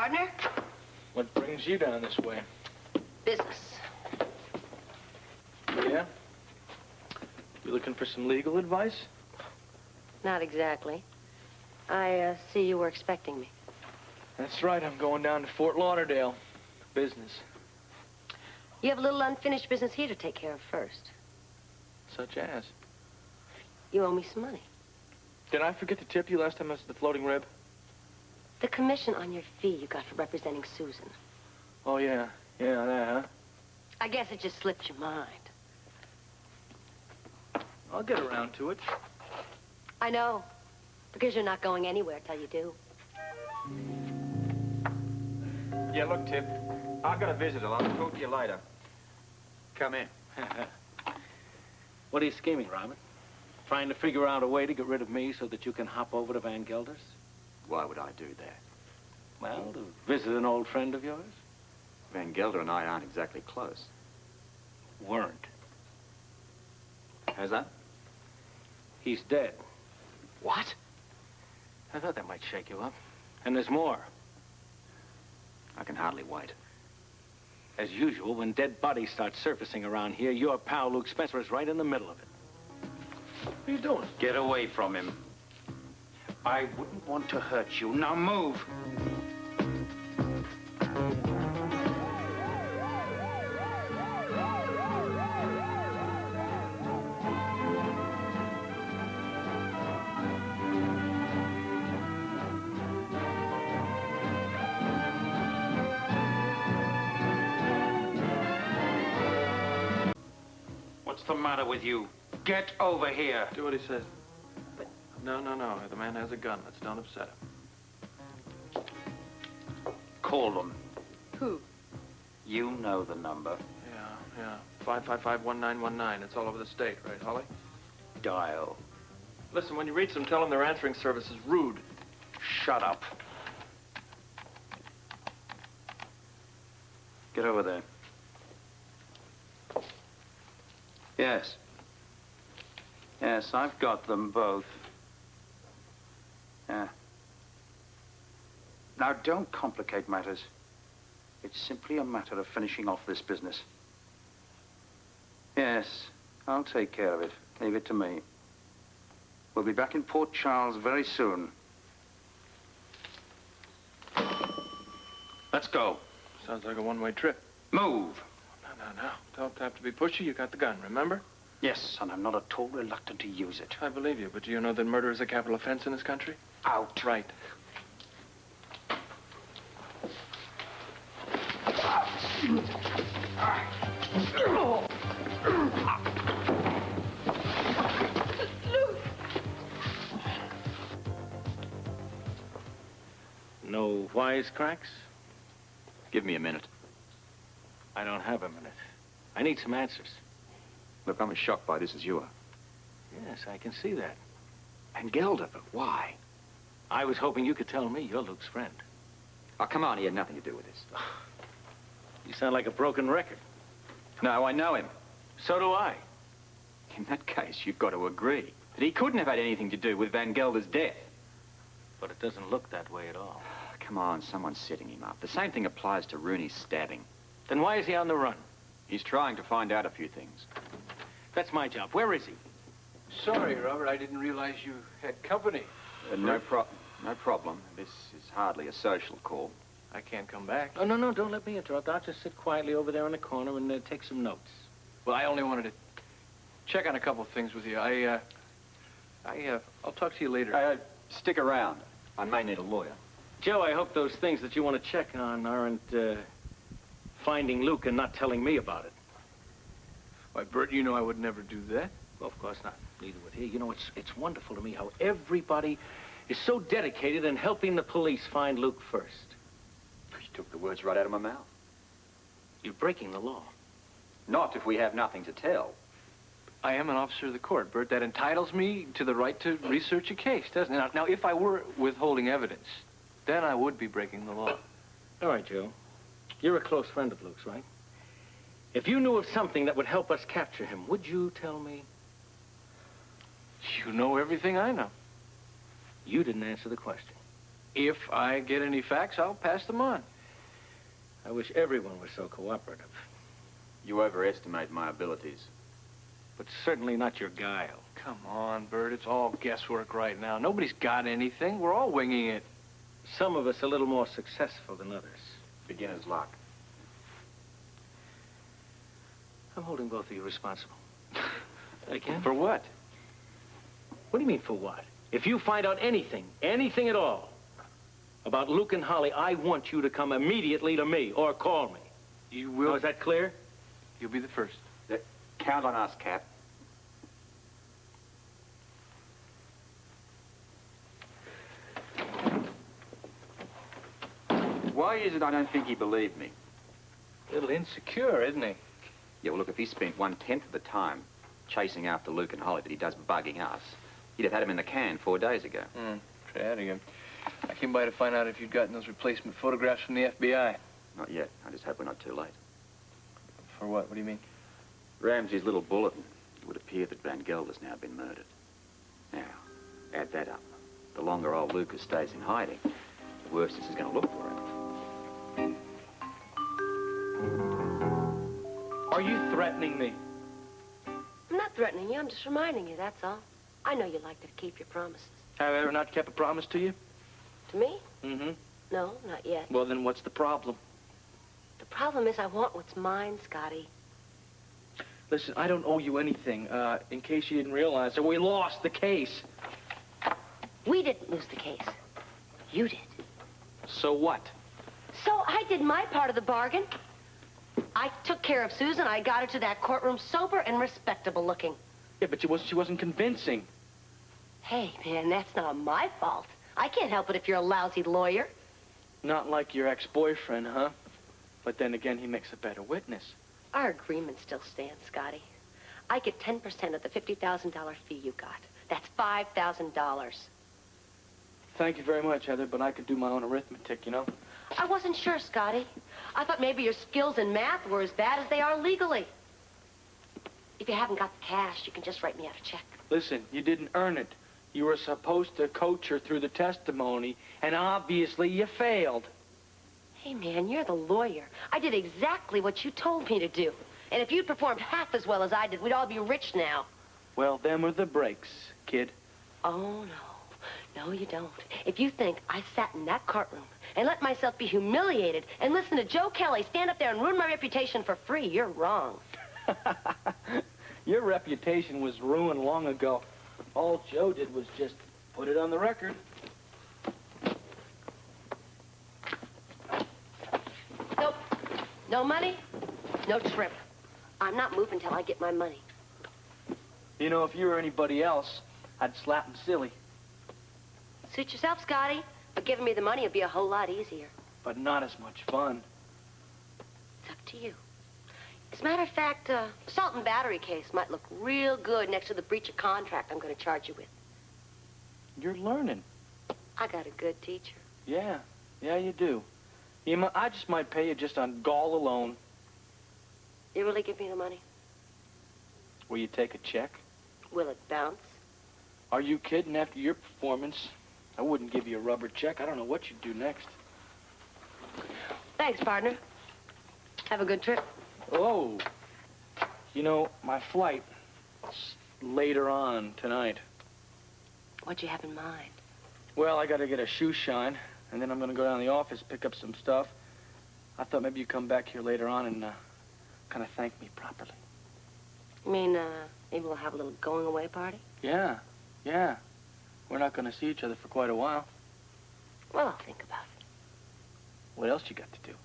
partner? What brings you down this way? Business. Yeah? You looking for some legal advice? Not exactly. I see you were expecting me. That's right. I'm going down to Fort Lauderdale. Business. You have a little unfinished business here to take care of first. Such as? You owe me some money. Did I forget to tip you last time I was at the Floating Rib? The commission on your fee you got for representing Susan. Oh, yeah. Yeah, that, huh? I guess it just slipped your mind. I'll get around to it. I know, because you're not going anywhere till you do. Yeah, look, Tip. I've got a visitor. I'll talk to you later. Come in. What are you scheming, Robin? Trying to figure out a way to get rid of me so that you can hop over to Vangelder's? Why would I do that? Well, to visit an old friend of yours? Vangelder and I aren't exactly close. Weren't. How's that? He's dead. What? I thought that might shake you up. And there's more. I can hardly wait. As usual, when dead bodies start surfacing around here, your pal Luke Spencer is right in the middle of it. What are you doing? Get away from him. I wouldn't want to hurt you. Now move. What's the matter with you? Get over here. Do what he says. No. The man has a gun. Let's don't upset him. Call them. Who? You know the number. Yeah. 555-1919. It's all over the state, right, Holly? Dial. Listen, when you reach them, tell them their answering service is rude. Shut up. Get over there. Yes. Yes, I've got them both. Yeah. Now, don't complicate matters. It's simply a matter of finishing off this business. Yes, I'll take care of it. Leave it to me. We'll be back in Port Charles very soon. Let's go. Sounds like a one-way trip. Move. No. Don't have to be pushy. You got the gun, remember? Yes, and I'm not at all reluctant to use it. I believe you, but do you know that murder is a capital offense in this country? Out. Right. No wisecracks? Give me a minute. I don't have a minute. I need some answers. Look, I'm as shocked by this as you are. Yes, I can see that. Vangelder, but why? I was hoping you could tell me you're Luke's friend. Oh, come on. He had nothing to do with this. You sound like a broken record. No, I know him. So do I. In that case, you've got to agree that he couldn't have had anything to do with Vangelder's death. But it doesn't look that way at all. Come on, someone's setting him up. The same thing applies to Rooney's stabbing. Then why is he on the run? He's trying to find out a few things. That's my job. Where is he? Sorry, Robert. I didn't realize you had company. No problem. This is hardly a social call. I can't come back. Oh, no, don't let me interrupt. I'll just sit quietly over there in the corner and take some notes. Well, I only wanted to check on a couple of things with you. I'll talk to you later. Stick around. I may need a lawyer. Joe, I hope those things that you want to check on aren't finding Luke and not telling me about it. Why, Bert, you know I would never do that. Well, of course not. Neither would he. You know, it's wonderful to me how everybody is so dedicated in helping the police find Luke first. You took the words right out of my mouth. You're breaking the law. Not if we have nothing to tell. I am an officer of the court, Bert. That entitles me to the right to research a case, doesn't it? Now, if I were withholding evidence, then I would be breaking the law. All right, Joe. You're a close friend of Luke's, right? If you knew of something that would help us capture him, would you tell me? You know everything I know. You didn't answer the question. if I get any facts, I'll pass them on. I wish everyone was so cooperative. You overestimate my abilities. But certainly not your guile. Come on, Bert. It's all guesswork right now. Nobody's got anything. We're all winging it. Some of us a little more successful than others. Beginner's luck. I'm holding both of you responsible. Again? For what? What do you mean, for what? If you find out anything at all, about Luke and Holly, I want you to come immediately to me, or call me. You will. Now, is that clear? You'll be the first. Count on us, Cap. Why is it I don't think he believed me? A little insecure, isn't he? Yeah, well, look, if he spent 1/10 of the time chasing after Luke and Holly that he does bugging us, he'd have had him in the can 4 days ago. Try that again. I came by to find out if you'd gotten those replacement photographs from the FBI. Not yet. I just hope we're not too late. For what? What do you mean? Ramsey's little bulletin. It would appear that Vangelder's now been murdered. Now, add that up. The longer old Lucas stays in hiding, the worse this is going to look for him. Are you threatening me? I'm not threatening you. I'm just reminding you, that's all. I know you like to keep your promises. Have I ever not kept a promise to you? To me? Mm-hmm. No, not yet. Well, then what's the problem? The problem is I want what's mine, Scotty. Listen, I don't owe you anything. In case you didn't realize, we lost the case. We didn't lose the case. You did. So what? So I did my part of the bargain. I took care of Susan. I got her to that courtroom sober and respectable looking. Yeah, but she wasn't convincing. Hey, man, that's not my fault. I can't help it if you're a lousy lawyer. Not like your ex-boyfriend, huh? But then again, he makes a better witness. Our agreement still stands, Scotty. I get 10% of the $50,000 fee you got. That's $5,000. Thank you very much, Heather, but I could do my own arithmetic, you know? I wasn't sure, Scotty. I thought maybe your skills in math were as bad as they are legally. If you haven't got the cash, you can just write me out a check. Listen, you didn't earn it. You were supposed to coach her through the testimony, and obviously you failed. Hey, man, you're the lawyer. I did exactly what you told me to do. And if you'd performed half as well as I did, we'd all be rich now. Well, them are the breaks, kid. Oh, no. No, you don't. If you think I sat in that courtroom and let myself be humiliated and listen to Joe Kelly stand up there and ruin my reputation for free, you're wrong. Your reputation was ruined long ago. All Joe did was just put it on the record. Nope. No money, no trip. I'm not moving till I get my money. You know, if you were anybody else, I'd slap him silly. Suit yourself, Scotty. But giving me the money would be a whole lot easier. But not as much fun. It's up to you. As a matter of fact, assault and battery case might look real good next to the breach of contract I'm going to charge you with. You're learning. I got a good teacher. Yeah, you do. I just might pay you just on gall alone. You really give me the money? Will you take a check? Will it bounce? Are you kidding? After your performance, I wouldn't give you a rubber check. I don't know what you'd do next. Thanks, partner. Have a good trip. Oh, you know, my flight's later on tonight. What you have in mind? Well, I got to get a shoe shine, and then I'm going to go down to the office, pick up some stuff. I thought maybe you'd come back here later on and kind of thank me properly. You mean, maybe we'll have a little going-away party? Yeah. We're not going to see each other for quite a while. Well, I'll think about it. What else you got to do?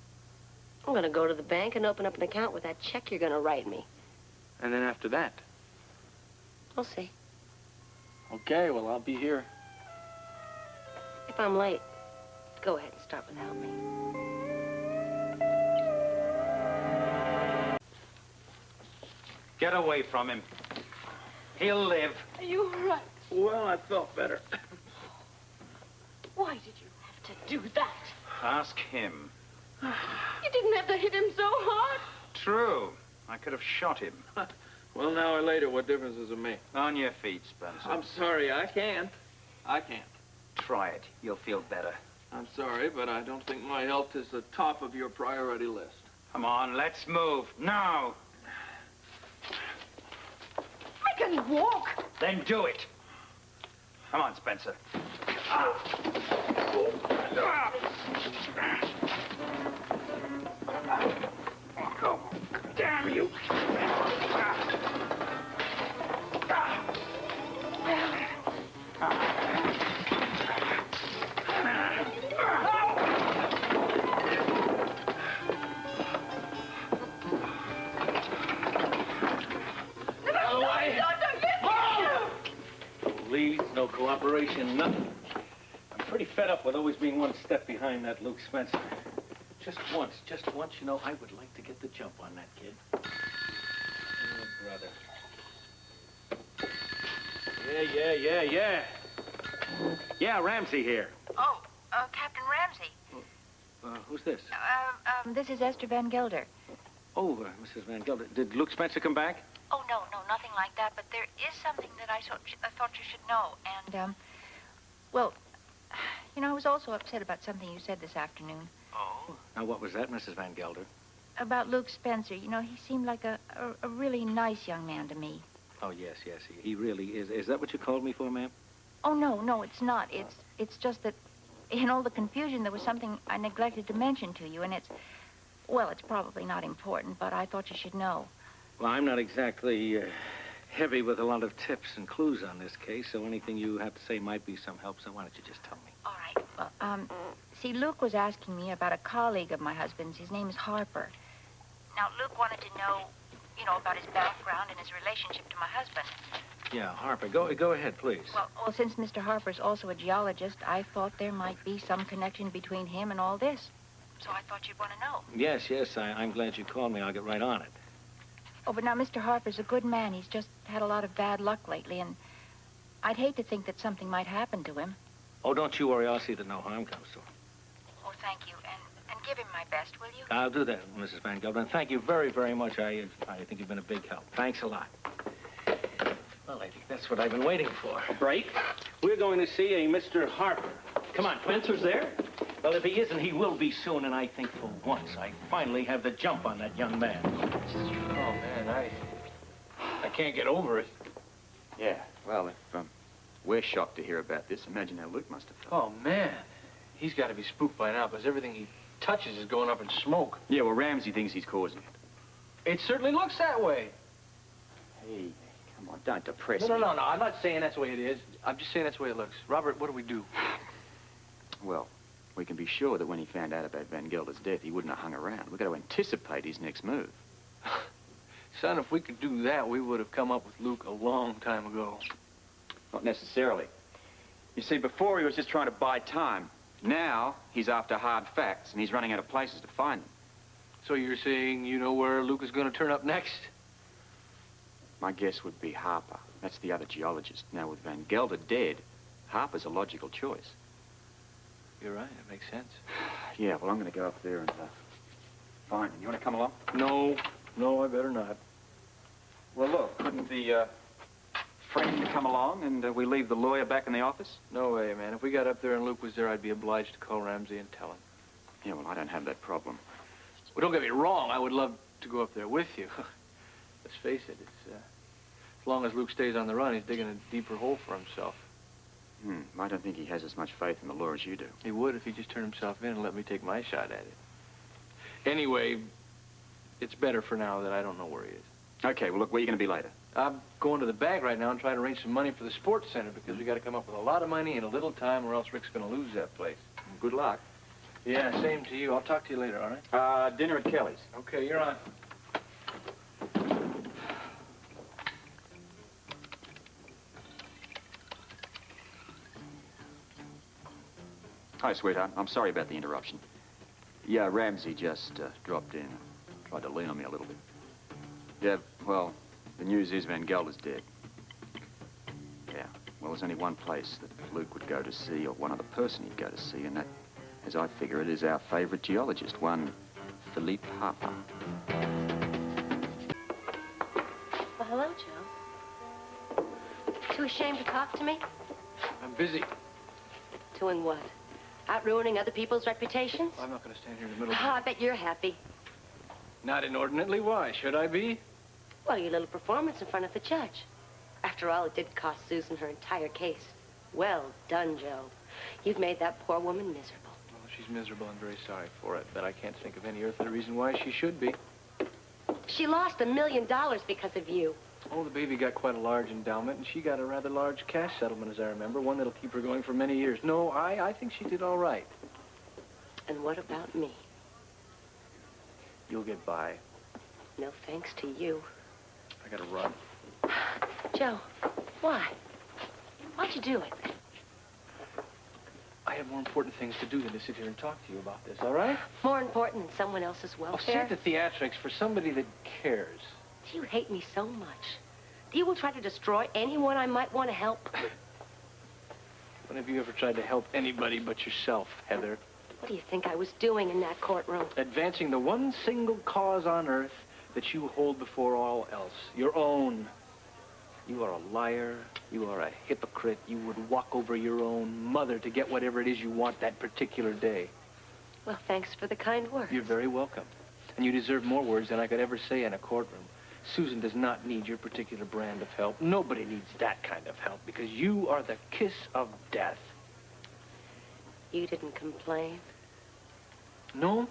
I'm going to go to the bank and open up an account with that check you're going to write me. And then after that? We'll see. Okay, well, I'll be here. If I'm late, go ahead and start without me. Get away from him. He'll live. Are you all right? Well, I felt better. Why did you have to do that? Ask him. You didn't have to hit him so hard. True. I could have shot him. Well, now or later, what difference does it make? On your feet, Spencer. I'm sorry, I can't. Try it. You'll feel better. I'm sorry, but I don't think my health is the top of your priority list. Come on, let's move. Now. I can walk. Then do it. Come on, Spencer. Oh, damn you. Police, no cooperation, nothing. I'm pretty fed up with always being one step behind that Luke Spencer. Just once, you know, I would like to get the jump on that kid. Oh, brother. Yeah. Yeah, Ramsey here. Oh, Captain Ramsey. Who's this? This is Esther Vangelder. Oh, Mrs. Vangelder. Did Luke Spencer come back? Oh, no, nothing like that, but there is something that I thought you should know. And, well, you know, I was also upset about something you said this afternoon. Oh? Now, what was that, Mrs. Vangelder? About Luke Spencer. You know, he seemed like a really nice young man to me. Oh, yes, he really is. Is that what you called me for, ma'am? Oh, no, it's not. It's just that in all the confusion, there was something I neglected to mention to you, and well, it's probably not important, but I thought you should know. Well, I'm not exactly heavy with a lot of tips and clues on this case, so anything you have to say might be some help, so why don't you just tell me? All right. Well, see, Luke was asking me about a colleague of my husband's. His name is Harper. Now, Luke wanted to know, you know, about his background and his relationship to my husband. Yeah, Harper, go ahead, please. Well, since Mr. Harper's also a geologist, I thought there might be some connection between him and all this. So I thought you'd want to know. Yes, I'm glad you called me. I'll get right on it. Oh, but now Mr. Harper's a good man. He's just had a lot of bad luck lately, and I'd hate to think that something might happen to him. Oh, don't you worry. I'll see that no harm comes to him. Oh, thank you. And give him my best, will you? I'll do that, Mrs. Vangelder. And thank you very, very much. I think you've been a big help. Thanks a lot. Well, I think that's what I've been waiting for. A break? We're going to see a Mr. Harper. Come on, Spencer's there? Well, if he isn't, he will be soon, and I think for once I finally have the jump on that young man. Oh, man, I can't get over it. Yeah, well, if we're shocked to hear about this, imagine how Luke must have felt. Oh, man. He's got to be spooked by now, because everything he touches is going up in smoke. Yeah, well, Ramsey thinks he's causing it. It certainly looks that way. Hey, come on, don't depress me. No. I'm not saying that's the way it is. I'm just saying that's the way it looks. Robert, what do we do? Well, we can be sure that when he found out about Vangelder's death, he wouldn't have hung around. We've got to anticipate his next move. Son, if we could do that, we would have come up with Luke a long time ago. Not necessarily. You see, before he was just trying to buy time. Now, he's after hard facts, and he's running out of places to find them. So you're saying you know where Luke is going to turn up next? My guess would be Harper. That's the other geologist. Now, with Vangelder dead, Harper's a logical choice. You're right. It makes sense. Yeah, well, I'm going to go up there and find him. You want to come along? No, I better not. Well, look, couldn't the friend come along and we leave the lawyer back in the office? No way, man. If we got up there and Luke was there, I'd be obliged to call Ramsey and tell him. Yeah, well, I don't have that problem. Well, don't get me wrong. I would love to go up there with you. Let's face it. It's as long as Luke stays on the run, he's digging a deeper hole for himself. I don't think he has as much faith in the law as you do. He would if he just turned himself in and let me take my shot at it. Anyway, it's better for now that I don't know where he is. Okay, well, look, where are you going to be later? I'm going to the bank right now and trying to arrange some money for the sports center because we got to come up with a lot of money in a little time or else Rick's going to lose that place. Good luck. Yeah, same to you. I'll talk to you later, all right? Dinner at Kelly's. Okay, you're on. Hi, sweetheart. I'm sorry about the interruption. Yeah, Ramsey just dropped in. Tried to lean on me a little bit. Yeah, well, the news is Vangelder's dead. Yeah, well, there's only one place that Luke would go to see, or one other person he'd go to see, and that, as I figure it, is our favorite geologist, one Philippe Harper. Well, hello, Joe. Too ashamed to talk to me? I'm busy. Doing what? Out ruining other people's reputations? I'm not going to stand here in the middle. Oh, I bet you're happy. Not inordinately. Why? Should I be? Well, your little performance in front of the judge. After all, it did cost Susan her entire case. Well done, Joe. You've made that poor woman miserable. Well, she's miserable. I'm very sorry for it, but I can't think of any earthly reason why she should be. She lost $1 million because of you. Oh, the baby got quite a large endowment, and she got a rather large cash settlement, as I remember, one that'll keep her going for many years. No, I think she did all right. And what about me? You'll get by. No thanks to you. I gotta run. Joe, why? Why'd you do it? I have more important things to do than to sit here and talk to you about this, all right? More important than someone else's Oh, welfare? save the theatrics for somebody that cares. Do you hate me so much? You will try to destroy anyone I might want to help? When have you ever tried to help anybody but yourself, Heather? What do you think I was doing in that courtroom? Advancing the one single cause on earth that you hold before all else, your own. You are a liar. You are a hypocrite. You would walk over your own mother to get whatever it is you want that particular day. Well, thanks for the kind words. You're very welcome. And you deserve more words than I could ever say in a courtroom. Susan does not need your particular brand of help. Nobody needs that kind of help because you are the kiss of death. You didn't complain? No.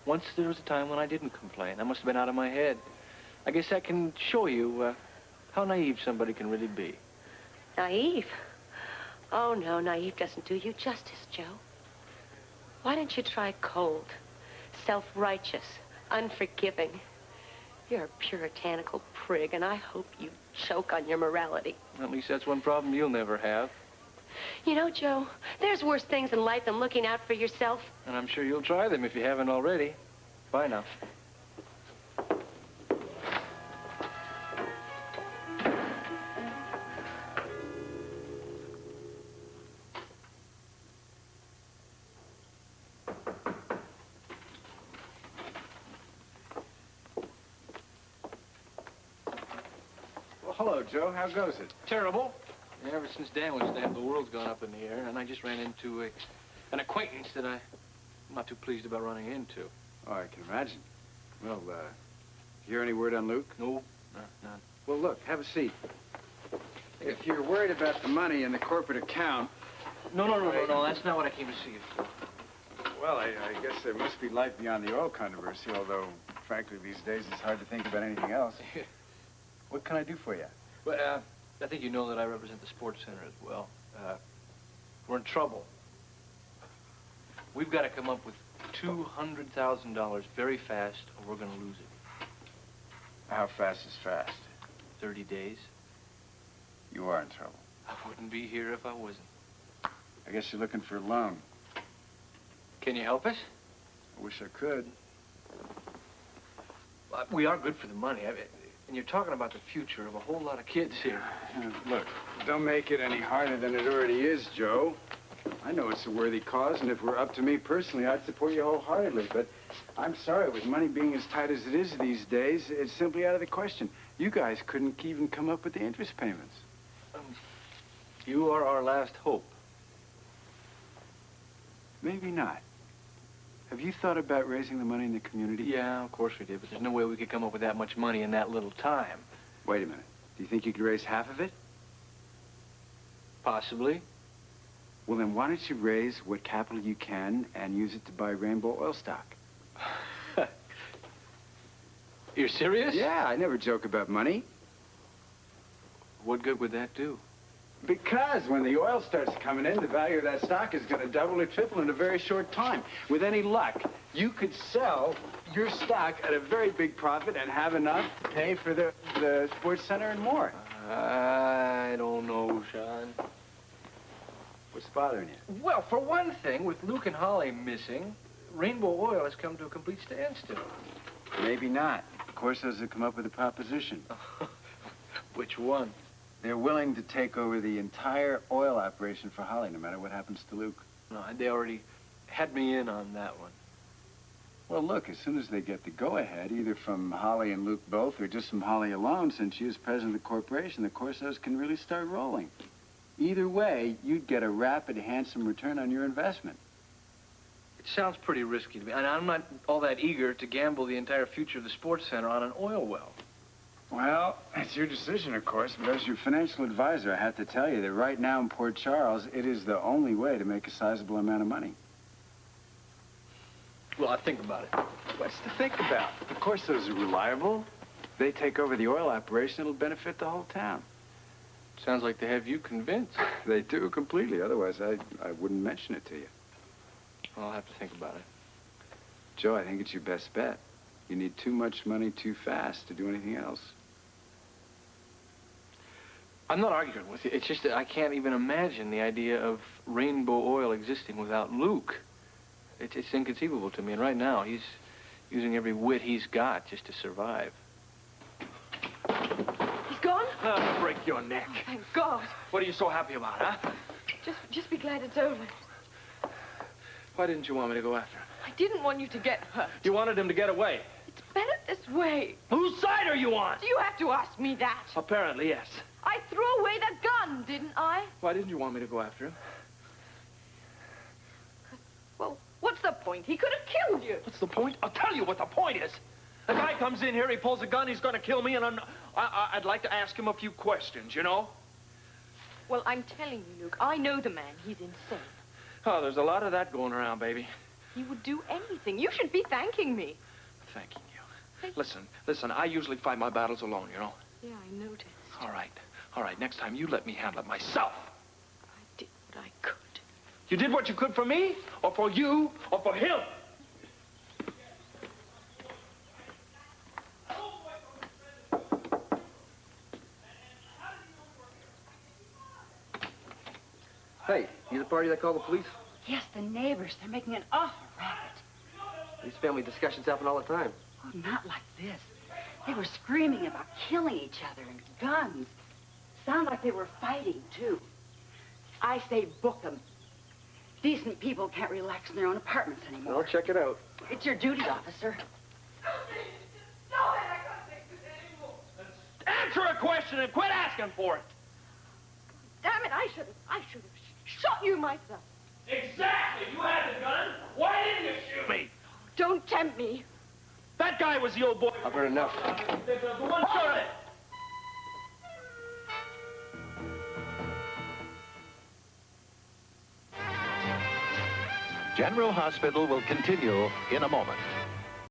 Once there was a time when I didn't complain. I must have been out of my head. I guess that can show you how naive somebody can really be. Naive? Oh, no, naive doesn't do you justice, Joe. Why don't you try cold, self-righteous, unforgiving? You're a puritanical prig, and I hope you choke on your morality. At least that's one problem you'll never have. You know, Joe, there's worse things in life than looking out for yourself. And I'm sure you'll try them if you haven't already. Bye now. Well, hello, Joe. How goes it? Terrible. Ever since Dan was dead, the world's gone up in the air, and I just ran into an acquaintance that I'm not too pleased about running into. Oh, I can imagine. Well, hear any word on Luke? No, none. Well, look, have a seat. If you're worried about the money in the corporate account... No, that's not what I came to see you for. Well, I guess there must be life beyond the oil controversy, although, frankly, these days it's hard to think about anything else. What can I do for you? Well, I think you know that I represent the sports center as well. We're in trouble. We've got to come up with $200,000 very fast, or we're going to lose it. How fast is fast? 30 days. You are in trouble. I wouldn't be here if I wasn't. I guess you're looking for a loan. Can you help us? I wish I could. We are good for the money. And you're talking about the future of a whole lot of kids here. Look, don't make it any harder than it already is, Joe. I know it's a worthy cause, and if it were up to me personally, I'd support you wholeheartedly. But I'm sorry, with money being as tight as it is these days, it's simply out of the question. You guys couldn't even come up with the interest payments. You are our last hope. Maybe not. Have you thought about raising the money in the community? Yeah, of course we did, but there's no way we could come up with that much money in that little time. Wait a minute. Do you think you could raise half of it? Possibly. Well, then why don't you raise what capital you can and use it to buy Rainbow oil stock? You're serious? Yeah, I never joke about money. What good would that do? Because when the oil starts coming in, the value of that stock is going to double or triple in a very short time. With any luck, you could sell your stock at a very big profit and have enough to pay for the sports center and more. I don't know, Sean. What's bothering you? Well, for one thing, with Luke and Holly missing, Rainbow Oil has come to a complete standstill. Maybe not. Corsos have come up with a proposition. Which one? They're willing to take over the entire oil operation for Holly, no matter what happens to Luke. No, they already had me in on that one. Well, look, as soon as they get the go-ahead, either from Holly and Luke both, or just from Holly alone, since she is president of the corporation, the Corsos can really start rolling. Either way, you'd get a rapid, handsome return on your investment. It sounds pretty risky to me, and I'm not all that eager to gamble the entire future of the sports center on an oil well. Well, it's your decision, of course, but as your financial advisor, I have to tell you that right now in Port Charles, it is the only way to make a sizable amount of money. Well, I'll think about it. What's to think about? Of course, those are reliable. They take over the oil operation, it'll benefit the whole town. Sounds like they have you convinced. They do, completely. Otherwise, I wouldn't mention it to you. Well, I'll have to think about it. Joe, I think it's your best bet. You need too much money too fast to do anything else. I'm not arguing with you. It's just that I can't even imagine the idea of rainbow oil existing without Luke. It's inconceivable to me, and right now, he's using every wit he's got just to survive. He's gone? I'll break your neck. Oh, thank God. What are you so happy about, huh? Just be glad it's over. Why didn't you want me to go after him? I didn't want you to get hurt. You wanted him to get away. It's better this way. Whose side are you on? Do you have to ask me that? Apparently, yes. I threw away the gun, didn't I? Why didn't you want me to go after him? Well, what's the point? He could have killed you. What's the point? I'll tell you what the point is. A guy comes in here, he pulls a gun, he's going to kill me, and I'd like to ask him a few questions, you know? Well, I'm telling you, Luke, I know the man. He's insane. Oh, there's a lot of that going around, baby. He would do anything. You should be thanking me. Thanking you. Listen, I usually fight my battles alone, you know? Yeah, I noticed. All right, next time you let me handle it myself. I did what I could. You did what you could for me, or for you, or for him? Hey, you the party that called the police? Yes, the neighbors. They're making an awful racket. These family discussions happen all the time. Oh, not like this. They were screaming about killing each other and guns. Sound like they were fighting, too. I say book them. Decent people can't relax in their own apartments anymore. I'll check it out. It's your duty, officer. Answer a question and quit asking for it. Damn it, I should have shot you myself. Exactly. You had the gun. Why didn't you shoot me? Don't tempt me. That guy was the old boy. I've heard enough. The one shot it. General Hospital will continue in a moment.